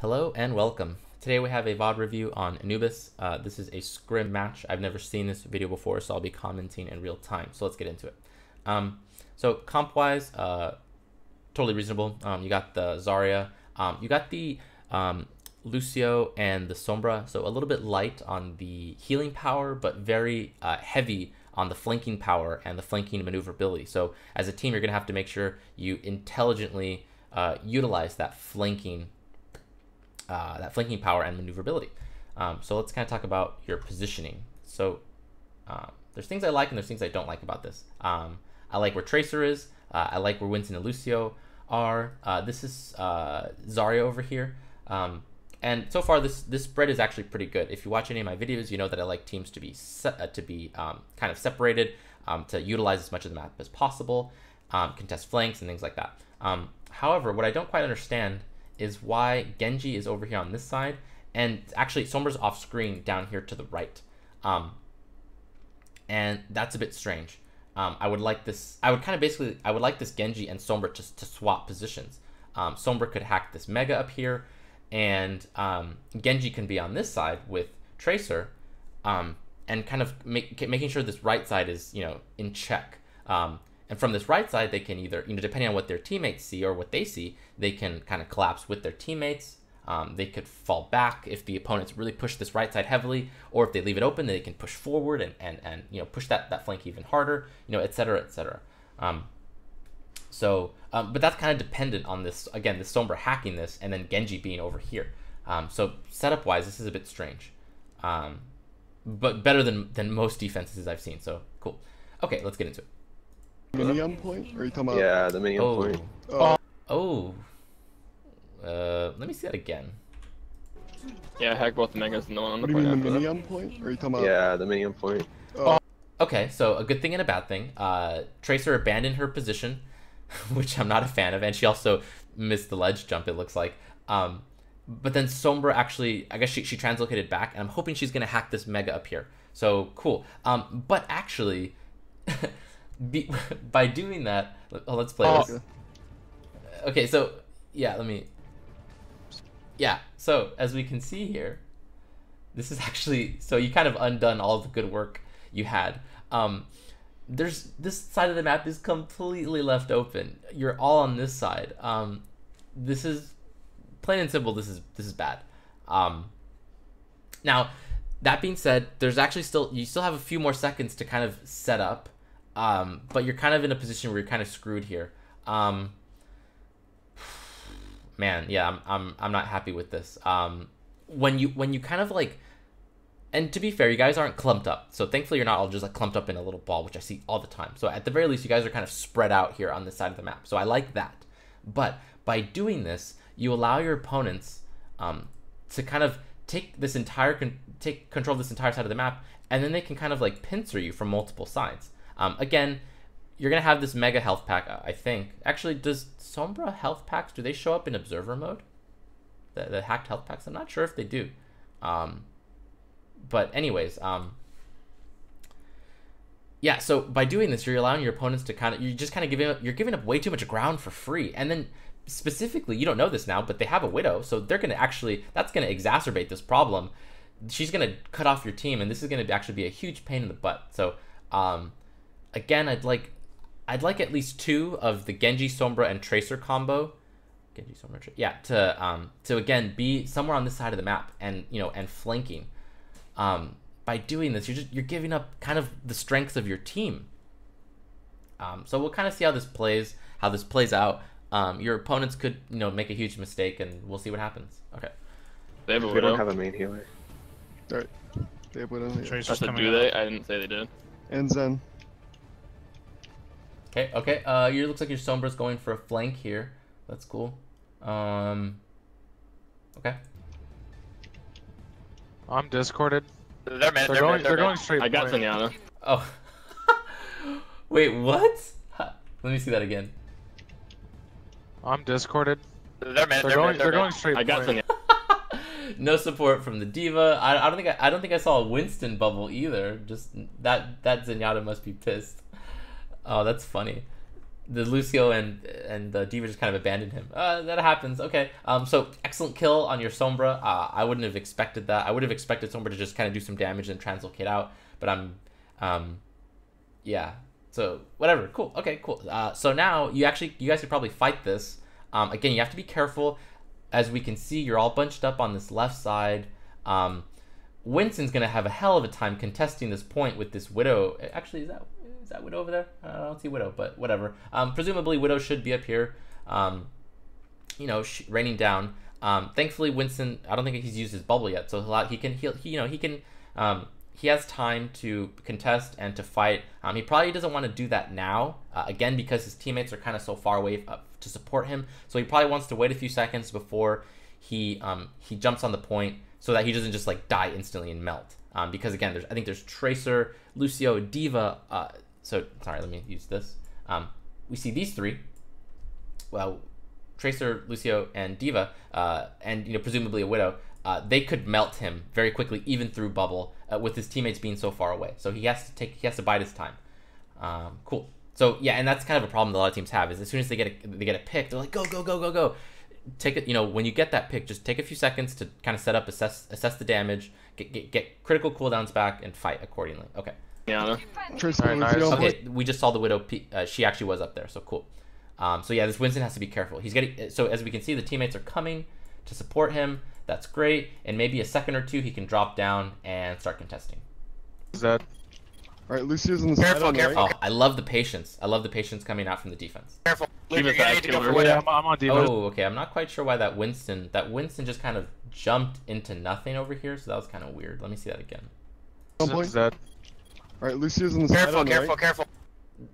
Hello and welcome. Today we have a VOD review on Anubis. This is a Scrim match. I've never seen this video before, so I'll be commenting in real time. So let's get into it. So comp-wise, totally reasonable. You got the Zarya. You got the Lucio and the Sombra. So a little bit light on the healing power, but very heavy on the flanking power and the flanking maneuverability. So as a team, you're going to have to make sure you intelligently utilize that flanking power and maneuverability. So let's kind of talk about your positioning. So there's things I like and there's things I don't like about this. I like where Tracer is. I like where Winston and Lucio are. This is Zarya over here. And so far, this spread is actually pretty good. If you watch any of my videos, you know that I like teams to be kind of separated, to utilize as much of the map as possible, contest flanks and things like that. However, what I don't quite understand is why Genji is over here on this side, and actually Sombra's off screen down here to the right. And that's a bit strange. I would like this. I would like this Genji and Sombra to swap positions. Sombra could hack this Mega up here, and Genji can be on this side with Tracer, and kind of making sure this right side is, in check. And from this right side, they can either, depending on what their teammates see or what they see, they can kind of collapse with their teammates. They could fall back if the opponents really push this right side heavily, or if they leave it open, they can push forward and push that flank even harder, et cetera, et cetera. But that's kind of dependent on this, again, the Sombra hacking this and then Genji being over here. So setup-wise, this is a bit strange, but better than most defenses I've seen. So cool. Okay, let's get into it. Minion point? Or are you talking about? Yeah, the minion point. Let me see that again. Yeah, hack both the megas and the one on the What do you point mean, the after minion point? Or are you talking about? Yeah, the minion point. Okay, so a good thing and a bad thing. Tracer abandoned her position, which I'm not a fan of, and she also missed the ledge jump, it looks like. But then Sombra actually, I guess she translocated back, and I'm hoping she's going to hack this Mega up here. So, cool. But actually, by doing that, let's play this. Okay, so, yeah, so as we can see here, this is actually, so you kind of undone all the good work you had. There's this side of the map is completely left open. You're all on this side. This is plain and simple. This is bad. Now, that being said, there's actually you still have a few more seconds to kind of set up, but you're kind of in a position where you're kind of screwed here. Man, yeah, I'm not happy with this. When you kind of like. And to be fair, you guys aren't clumped up. So thankfully you're not all just like clumped up in a little ball, which I see all the time. So at the very least, you guys are kind of spread out here on this side of the map. So I like that. But by doing this, you allow your opponents to kind of take control of this entire side of the map, and then they can kind of like pincer you from multiple sides. Again, you're going to have this mega health pack, I think. Actually, does Sombra health packs, do they show up in observer mode? The hacked health packs? I'm not sure if they do. But anyways, yeah, so by doing this, you're allowing your opponents to you're giving up way too much ground for free. And then specifically, you don't know this now, but they have a Widow, so they're going to that's going to exacerbate this problem. She's going to cut off your team, and this is going to actually be a huge pain in the butt. So, again, I'd like at least 2 of the Genji, Sombra, and Tracer combo. Genji, Sombra, yeah, to again be somewhere on this side of the map and and flanking. By doing this, you're giving up kind of the strengths of your team. So we'll kind of see how this plays out. Your opponents could make a huge mistake, and we'll see what happens. Okay. They have a We Widow. don't have a main healer. Alright. They have Widow. Yeah. I said, do they? I didn't say they did. And Zen. Okay. It looks like your Sombra's going for a flank here. That's cool. Okay. I'm discorded. They're going straight. I got point. Zenyatta. Oh. Wait, what? Let me see that again. I'm discorded. They're going straight. I got point. Zenyatta. No support from the diva. I don't think I saw a Winston bubble either. Just that Zenyatta must be pissed. Oh, that's funny. the Lucio and the Diva just kind of abandoned him. That happens. Okay. So excellent kill on your Sombra. I wouldn't have expected that. I would have expected Sombra to just kind of do some damage and translocate out. But yeah. So whatever. Cool. Okay. Cool. So now you guys could probably fight this. Again, you have to be careful. As we can see, you're all bunched up on this left side. Winston's gonna have a hell of a time contesting this point with this Widow. Actually, is that Widow over there? I don't see Widow, but whatever. Presumably Widow should be up here, you know, raining down. Thankfully Winston, I don't think he's used his bubble yet, so he has time to contest and to fight. He probably doesn't want to do that now, again, because his teammates are kind of so far away to support him. So he probably wants to wait a few seconds before he jumps on the point, so that he doesn't just like die instantly and melt. Because again, I think there's Tracer, Lucio, Diva. So sorry, let me use this. We see these three. Well, Tracer, Lucio, and Diva, and presumably a Widow. They could melt him very quickly, even through bubble, with his teammates being so far away. So he has to bide his time. Cool. So yeah, and that's kind of a problem that a lot of teams have. Is as soon as they get a pick, they're like go go go go go. Take it. When you get that pick, just take a few seconds to kind of set up, assess the damage, get critical cooldowns back, and fight accordingly. Okay. Yeah. Tracer, nice. okay. We just saw the Widow. She actually was up there, so cool. So yeah, this Winston has to be careful. He's getting. So as we can see, the teammates are coming to support him. That's great. And maybe a second or two, he can drop down and start contesting. Is that? Alright, Lucio's on the side on the right. Oh, I love the patience. I love the patience coming out from the defense. Careful. Luke, Diva you're gonna side, need to go Diva for right. Widow. I'm on Diva. Oh, okay. I'm not quite sure why that Winston just kind of jumped into nothing over here. So that was kind of weird. Let me see that again. On point. Is that? Alright, Lucio's on the side Careful, on the careful, right. careful.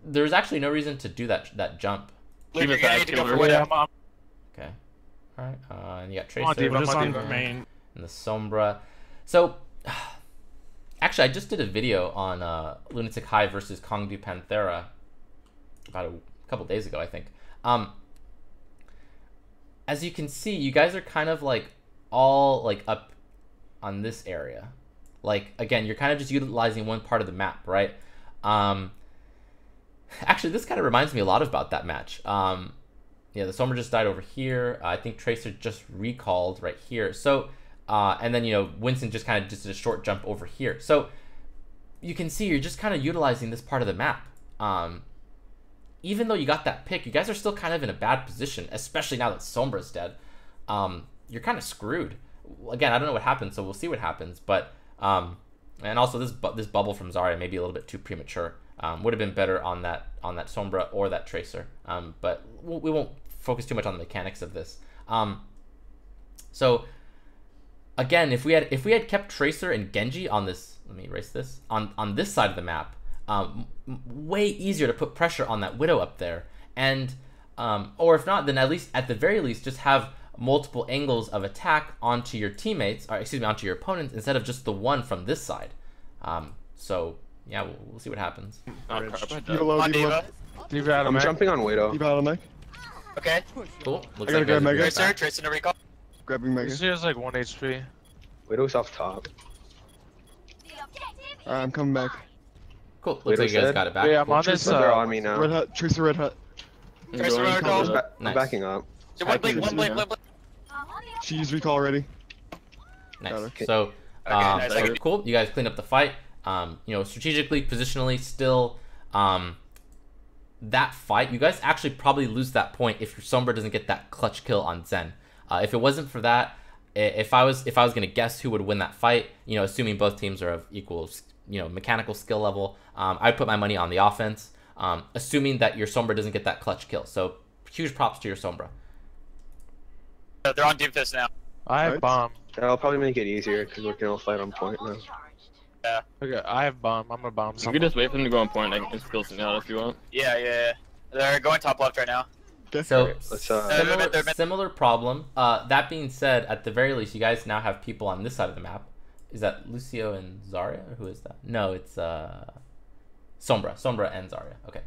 There's actually no reason to do that jump. Luke, Diva you're gonna side, need to go Diva for right. Widow. I'm Okay. All right. And you got I'm on Tracer Diva. I'm Just on on Diva. main. and the Sombra. So, actually, I just did a video on Lunatic Hive versus Kongdu Panthera about a couple days ago, I think. As you can see, you guys are kind of like all like up on this area. Like, again, you're kind of just utilizing one part of the map, right? Actually, this kind of reminds me a lot about that match. Yeah, the Sombra just died over here. I think Tracer just recalled right here. So, and then, Winston just kind of just did a short jump over here. So, you can see you're just kind of utilizing this part of the map. Even though you got that pick, you guys are still kind of in a bad position, especially now that Sombra's dead. You're kind of screwed. Again, I don't know what happens, so we'll see what happens. But, and also this bubble from Zarya may be a little bit too premature. Would have been better on that Sombra or that Tracer. But we won't focus too much on the mechanics of this. So again, if we had kept Tracer and Genji on this, let me erase this, on this side of the map, way easier to put pressure on that Widow up there. And or if not, then at the very least just have multiple angles of attack onto your teammates, or excuse me, onto your opponents, instead of just the one from this side. So yeah, we'll see what happens. Diva low, On Diva low. Diva. Diva out of I'm mech. jumping on Widow. Diva out of mech. Okay. Cool. Looks I gotta like you guys grab are Mega. good Tracer, back. Tracer to recall. Grabbing Mega. This has like 1 HP. Widow's off top. Alright, I'm coming back. Cool. Looks Widow like you guys said. got it back. Wait, I'm Cool. on this. They're on me now. Red hut, Tracer red hut. Tracer Going recall. to I'm Nice. backing up. So one blink, one blink, one blink. She used recall already. Nice. Okay. So, nice. so cool. You guys cleaned up the fight. Strategically, positionally, still, that fight, you guys actually probably lose that point if your Sombra doesn't get that clutch kill on Zen. If it wasn't for that, if I was gonna guess who would win that fight, assuming both teams are of equal, mechanical skill level, I'd put my money on the offense, assuming that your Sombra doesn't get that clutch kill. So, huge props to your Sombra. They're on Doomfist now. I have Right. bomb. That'll probably make it easier because we're gonna fight on point now. Okay, I have bomb. I'm gonna bomb You someone. can just wait for them to go on point. I can steal something out if you want. Yeah. They're going top left right now. So, Let's similar problem. That being said, at the very least, you guys now have people on this side of the map. Is that Lucio and Zarya, or who is that? No, it's Sombra and Zarya. Okay.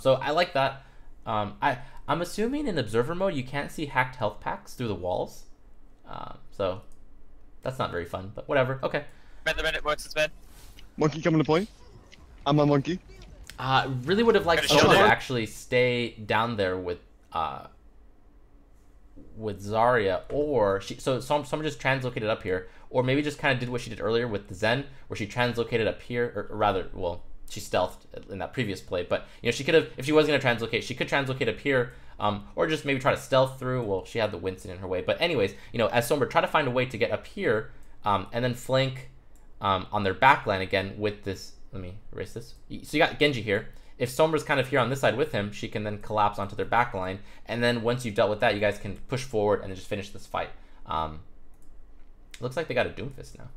So I like that. I'm assuming in observer mode you can't see hacked health packs through the walls. So that's not very fun, but whatever. Okay. The minute, what's its been? Monkey coming to point. I'm on Monkey. Really would have liked Gonna Sombra shield to it. actually stay down there with Zarya, or Sombra just translocated up here, or maybe just kind of did what she did earlier with the Zen, where she translocated up here, or rather, well, she stealthed in that previous play, but you know, she could have, if she was going to translocate, she could translocate up here, or just maybe try to stealth through. Well, she had the Winston in her way, but anyways, you know, as Sombra, try to find a way to get up here, and then flank on their backline again with this. Let me erase this. So you got Genji here. If Sombra's kind of here on this side with him, she can then collapse onto their backline, and then once you've dealt with that, you guys can push forward and then just finish this fight. Looks like they got a Doomfist now.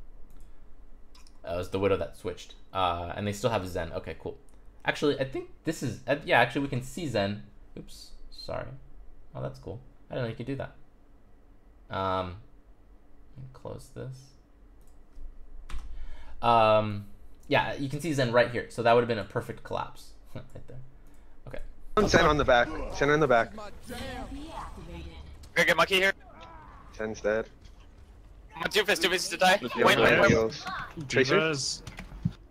It was the Widow that switched. And they still have Zen. Okay, cool. Actually, I think this is... yeah, actually, we can see Zen. Oops. Sorry. Oh, that's cool. I didn't know you could do that. Let me close this. Yeah, you can see Zen right here. So that would have been a perfect collapse. Right there. Okay. Zen on the back. Zen on the back. Gonna get Monkey here. Zen's dead. Doomfist to die. Let's Wait, go. wait, wait. Heals. Tracer? Divas.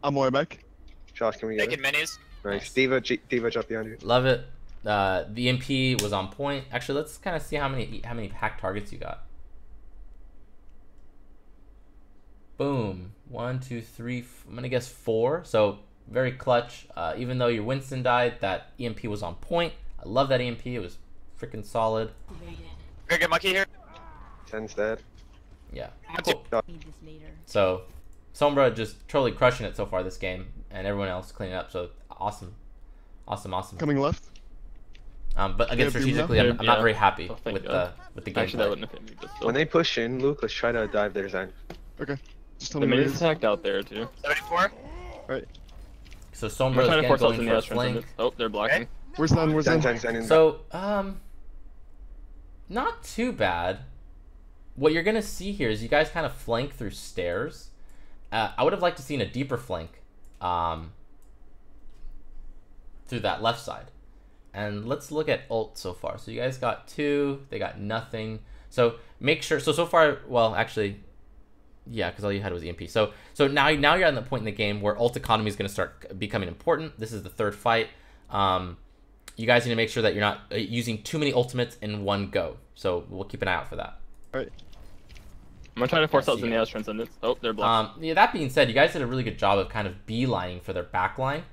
I'm way back. Josh, can we get Taking it? minis. Nice. Diva jump behind you. Love it. The EMP was on point. Actually, let's kind of see how many hack targets you got. Boom. 1, 2, 3. I'm gonna guess 4. So very clutch. Even though your Winston died, that EMP was on point. I love that EMP. It was freaking solid. Gonna get Monkey here. Zen's dead. Yeah. Cool. So Sombra just totally crushing it so far this game, and everyone else cleaning up. So awesome, awesome, awesome. Coming left. But again, Yeah, strategically, I'm yeah. not very happy Oh, thank with God. the Actually, that gameplay. wouldn't have hit me. But still. When they push in, Luke, let's try to dive their Zen. Okay. Just tell The me where it maze is. attacked out there too. 74. So I'm Sombra is trying to again force us going in for the a Astron flank. Ascendant. Oh, they're blocking. Where's Zen? Where's Zen, Zen? Zen in the So not too bad. What you're gonna see here is you guys kind of flank through stairs. I would have liked to seen a deeper flank through that left side. And let's look at ult so far. So you guys got 2, they got nothing. So make sure. So far, well, actually, yeah, because all you had was EMP. So now you're at the point in the game where ult economy is going to start becoming important. This is the 3rd fight. You guys need to make sure that you're not using too many ultimates in one go. So we'll keep an eye out for that. Alright. I'm gonna try to force I out see the it. Neos Transcendence. Oh, they're blocked. Yeah, that being said, you guys did a really good job of kind of beelining for their backline.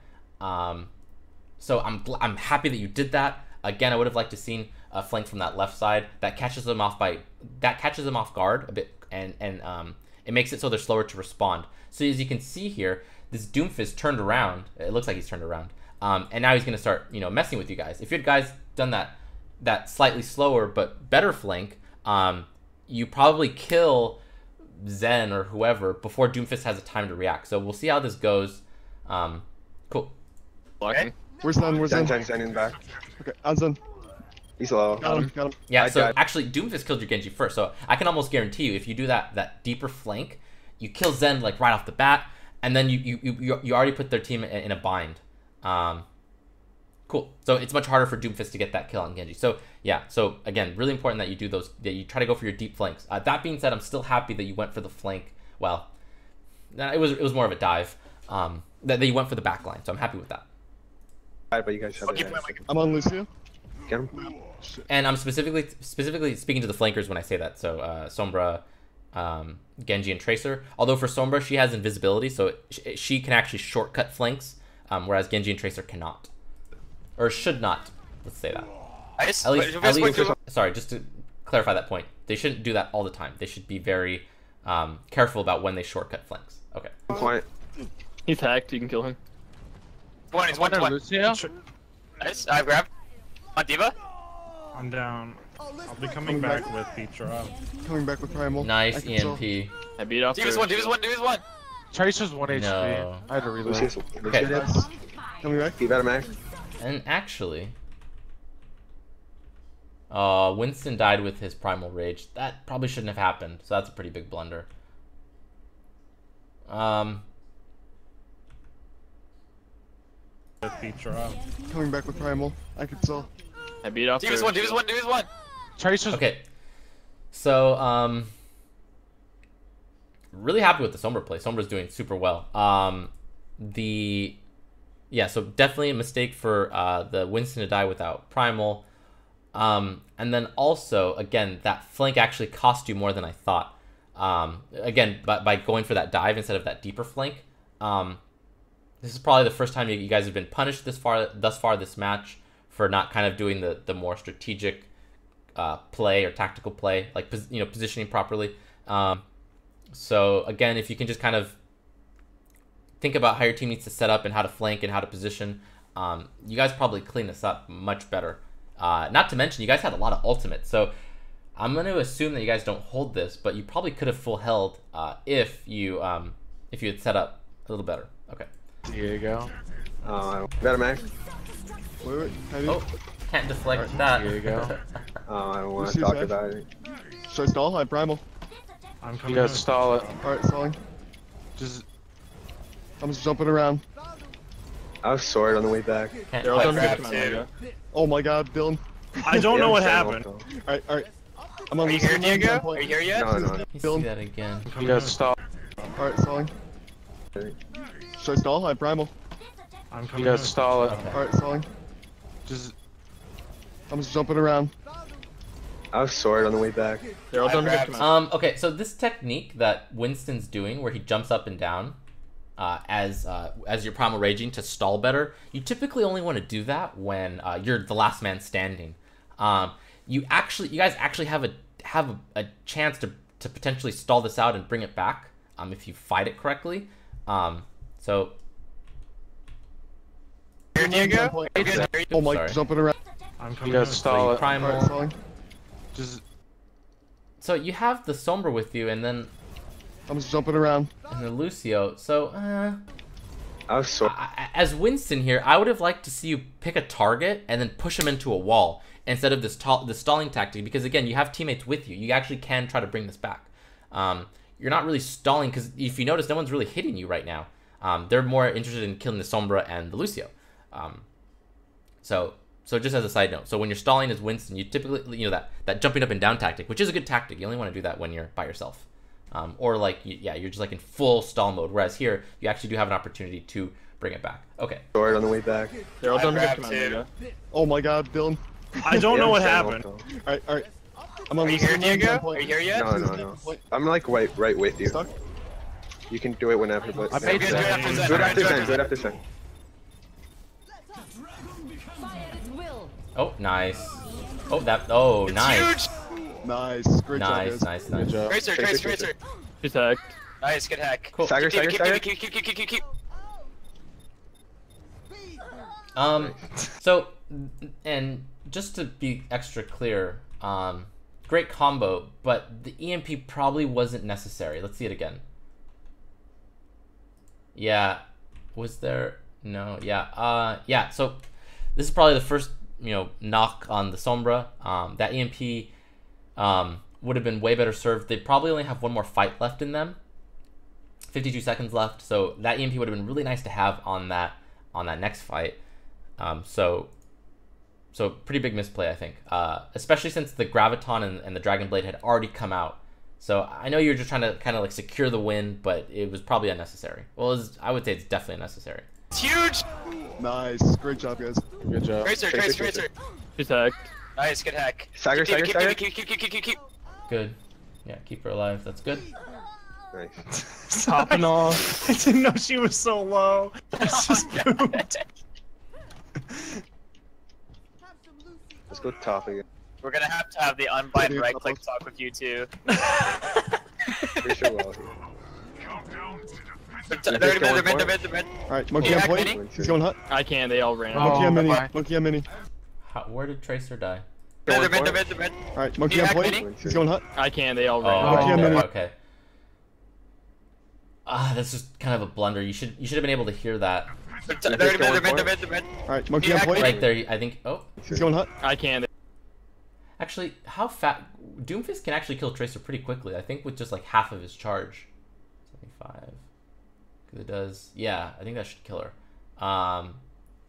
So I'm happy that you did that. Again, I would have liked to seen a flank from that left side that catches them off guard a bit, and it makes it so they're slower to respond. So as you can see here, this Doomfist turned around. It looks like he's turned around, and now he's gonna start messing with you guys. If you guys done that slightly slower but better flank, you probably kill Zen or whoever before Doomfist has a time to react. So we'll see how this goes. Cool. Blocking. Where's Zen? Where's Zen, Zen? Zen in the back. Okay, on Zen. He's low. Got him. Got him. Yeah, I so died. actually Doomfist killed your Genji first, so I can almost guarantee you if you do that deeper flank, you kill Zen like right off the bat, and then you already put their team in a bind. Cool. So it's much harder for Doomfist to get that kill on Genji. So yeah, so again, really important that you do those, that you try to go for your deep flanks. That being said, I'm still happy that you went for the flank. Well, it was more of a dive. That you went for the back line, so I'm happy with that. But you guys have Monkey it. point, Monkey. I'm on Lucio. Get him. And I'm specifically speaking to the flankers when I say that. So Sombra, Genji, and Tracer. Although for Sombra, she has invisibility, so she can actually shortcut flanks, whereas Genji and Tracer cannot, or should not. Let's say that. Nice. At least, Wait, wait, sorry, just to clarify that point, they shouldn't do that all the time. They should be very careful about when they shortcut flanks. Okay. Quiet. He's hacked. You can kill him. He's one to one. Lucio? Nice. I grab. On Diva. I'm down. I'll be coming back with Petra. Coming back with Primal. Nice I can tell. EMP. I beat off. Diva's their one. Diva's one. Diva's one. Tracer's 1 HP. No. I had to reload. Lucius. Okay. Nice. Coming back. Diva Mac. And actually, Winston died with his Primal Rage. That probably shouldn't have happened, so that's a pretty big blunder. With Petra. Coming back with Primal. I can tell. I beat off. Diva's their- one. Diva's one. Diva's one. Tracer's Okay, so really happy with the Sombra play. Sombra's doing super well. yeah, so definitely a mistake for the Winston to die without Primal. And then also, again, that flank actually cost you more than I thought. Again, by going for that dive instead of that deeper flank. This is probably the first time you guys have been punished thus far this match for not kind of doing the more strategic play or tactical play, like positioning properly. So again, if you can just kind of think about how your team needs to set up and how to flank and how to position, you guys probably clean this up much better. Not to mention, you guys had a lot of ultimate, so I'm going to assume that you guys don't hold this, but you probably could have full held if you had set up a little better. Okay. Here you go. Got a max. Wait, heavy. Oh, can't deflect that. Here you go. I don't want Who's to talk safe? about it. Should I stall? I have primal. I'm You coming. gotta in. stall it. Alright, stalling. Just I'm just jumping around. I was sword on the way back. Can't They're all done grab with two. Omega. Oh my god, Dylan. I don't know what happened. Alright. I'm on Are you Lucy here, lane, Diego? point. Are you here yet? No. Let me see that again. you gotta stall. Alright, stalling. Should I stall? I have primal. I'm You coming. gotta in. stall it. Alright, stalling. Just I'm just jumping around. I was sword on the way back. They're all I done with grabbed- Omega. Okay, so this technique that Winston's doing, where he jumps up and down as you're primal raging to stall better, you typically only want to do that when you're the last man standing. You guys actually have a chance to potentially stall this out and bring it back if you fight it correctly. So Here, Diego? Are you good? Are you- Oh my, Sorry. jumping around. I'm you coming. gotta in. stall it. primal. Alright, stalling. Just So you have the Sombra with you, and then I'm just jumping around. the Lucio. So I was sword. as Winston here, I would have liked to see you pick a target and then push him into a wall instead of this stalling tactic, because again, you have teammates with you. You actually can try to bring this back. You're not really stalling because if you notice, no one's really hitting you right now. They're more interested in killing the Sombra and the Lucio. So just as a side note, so when you're stalling as Winston, you typically, that jumping up and down tactic, which is a good tactic. You only want to do that when you're by yourself. Or like, you're just like in full stall mode. Whereas here, you actually do have an opportunity to bring it back. Okay. Sword on the way back. They're all I done with grabbed Omega. Oh my god, Dylan. I don't know what Yeah, happened. Alright. I'm on Are you Lucy here, lane, Diego? point. Are you here yet? No. I'm like right with you. Stuck? You can do it whenever, but I made Good, that. good after Zen. do it after good, Zen. good. Do it after Zen. Oh, nice. Oh, nice. Huge! Nice. Great job, guys. Good job. Tracer. He's hacked. Nice, good hack. Cool. Stagger. Keep. So, and just to be extra clear, great combo, but the EMP probably wasn't necessary. Let's see it again. Yeah, was there? No, yeah. Yeah, so this is probably the first, knock on the Sombra. That EMP would have been way better served. They probably only have one more fight left in them. 52 seconds left, so that EMP would have been really nice to have on that next fight. So pretty big misplay, I think. Especially since the Graviton and the Dragon Blade had already come out. So I know you're just trying to kind of like secure the win, but it was probably unnecessary. Well, I would say it's definitely unnecessary. It's huge! Nice. Great job, guys. Good job. Tracer. He's hacked. Nice, good hack. Stagger. Keep. Good. Yeah, keep her alive. That's good. Nice. Topping off. I didn't know she was so low. It's just pooped. Let's go top again. We're gonna have to have the unbind right click talk with you two. Pretty sure we're all here. They're mid. Alright, Monkey Yeah, on point. Kenny. He's going hot. I can. They all ran. Monkey on mini. bye-bye. Monkey on mini. Where did Tracer die? They're mid. Alright, Monkey Yeah, on point. Kenny. He's going hot. I can. They all Oh, ran. Monkey on mini. okay. That's just kind of a blunder. You should have been able to hear that They're mid. Alright, Monkey Yeah, on point. right there. I think. Oh, He's going hot. I can. actually, how fat Doomfist can actually kill Tracer pretty quickly. I think with just like half of his charge. 75. Because it does. Yeah, I think that should kill her.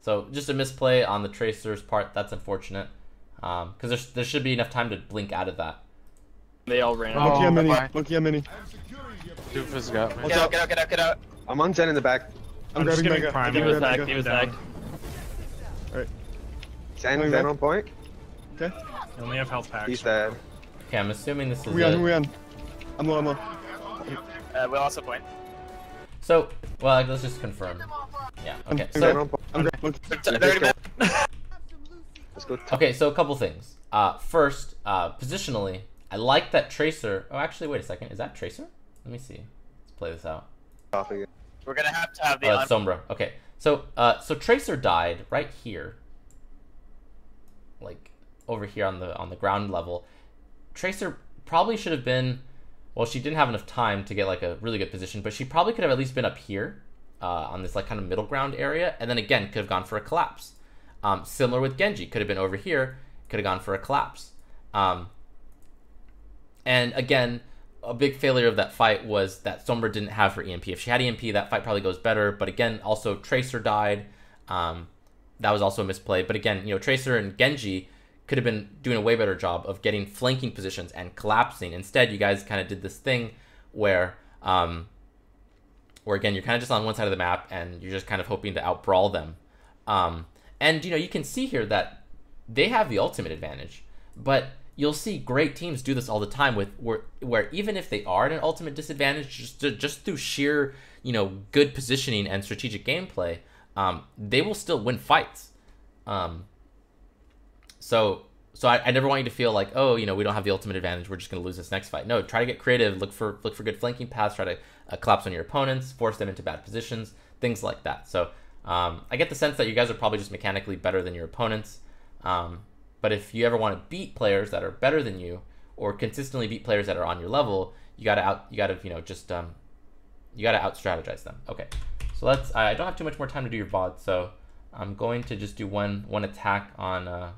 So just a misplay on the Tracer's part. That's unfortunate. Because there should be enough time to blink out of that. They all ran. Monkey on mini. bye-bye. Monkey on mini. Doofus got me. Get out. I'm on Zen in the back. I'm just grabbing giving Mega. Prime. He I'm was grabbing hacked. He Mega. was down. hacked. Zen on point. Okay. You only have health packs. He's dead. Okay, I'm assuming this is Who we on? it. Who we on? I'm low. I'm low. We'll also point. So, well, let's just confirm. Yeah. Okay. Zen So, on point. I'm grabbing. Let's go top. okay. So a couple things. First, positionally, I like that Tracer. Oh, actually, wait a second. Is that Tracer? Let me see. Let's play this out. We're gonna have to have the Oh, it's Sombra. Okay. So, so Tracer died right here. Like over here on the ground level. Tracer probably should have been. Well, she didn't have enough time to get like a really good position, but she probably could have at least been up here, on this like kind of middle ground area, and then again could have gone for a collapse. Similar with Genji, could have been over here, could have gone for a collapse. And again, a big failure of that fight was that Sombra didn't have her EMP. If she had EMP, that fight probably goes better. But again, also Tracer died. That was also a misplay. But again, you know, Tracer and Genji could have been doing a way better job of getting flanking positions and collapsing. Instead, you guys kind of did this thing where again, you're kind of just on one side of the map and you're just kind of hoping to outbrawl them. And you know, you can see here that they have the ultimate advantage, but you'll see great teams do this all the time with where even if they are at an ultimate disadvantage, just through sheer, you know, good positioning and strategic gameplay, they will still win fights. So I never want you to feel like, oh, you know, we don't have the ultimate advantage, we're just going to lose this next fight. No, try to get creative, look for good flanking paths, try to collapse on your opponents, force them into bad positions, things like that. So I get the sense that you guys are probably just mechanically better than your opponents. But if you ever want to beat players that are better than you, or consistently beat players that are on your level, you gotta out strategize them. Okay, so I don't have too much more time to do your VOD, so I'm going to just do one attack on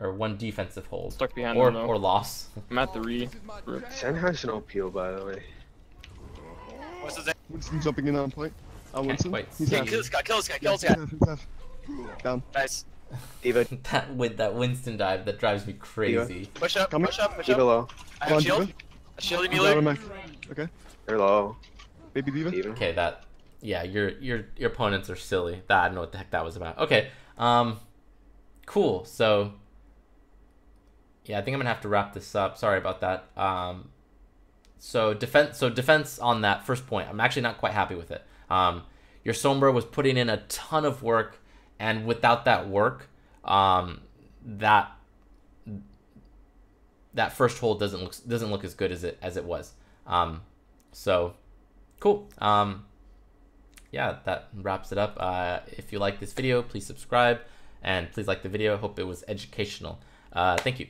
or one defensive hold, Stuck behind or them, though. or loss. I'm at the re. Zen has no peel, by the way. What's his name? Winston jumping in on point. Winston. wait. He's Yeah, half. kill this guy, kill this guy, kill this He's guy. half, he's half. Down. Nice. Diva. that Winston dive, that drives me crazy. Push up, Coming. push up, push Diva up. low. I Come have on, shield. Diva. A shield He's out of immediately. mech. Okay. They're low. Baby Diva. Diva. Okay, yeah, your opponents are silly. I don't know what the heck that was about. Okay, cool. So yeah, I think I'm gonna have to wrap this up. Sorry about that. So defense on that first point, I'm actually not quite happy with it. Your Sombra was putting in a ton of work, and without that work, that first hold doesn't look as good as it was. So cool. Yeah, that wraps it up. If you like this video, please subscribe and please like the video. Hope it was educational. Thank you.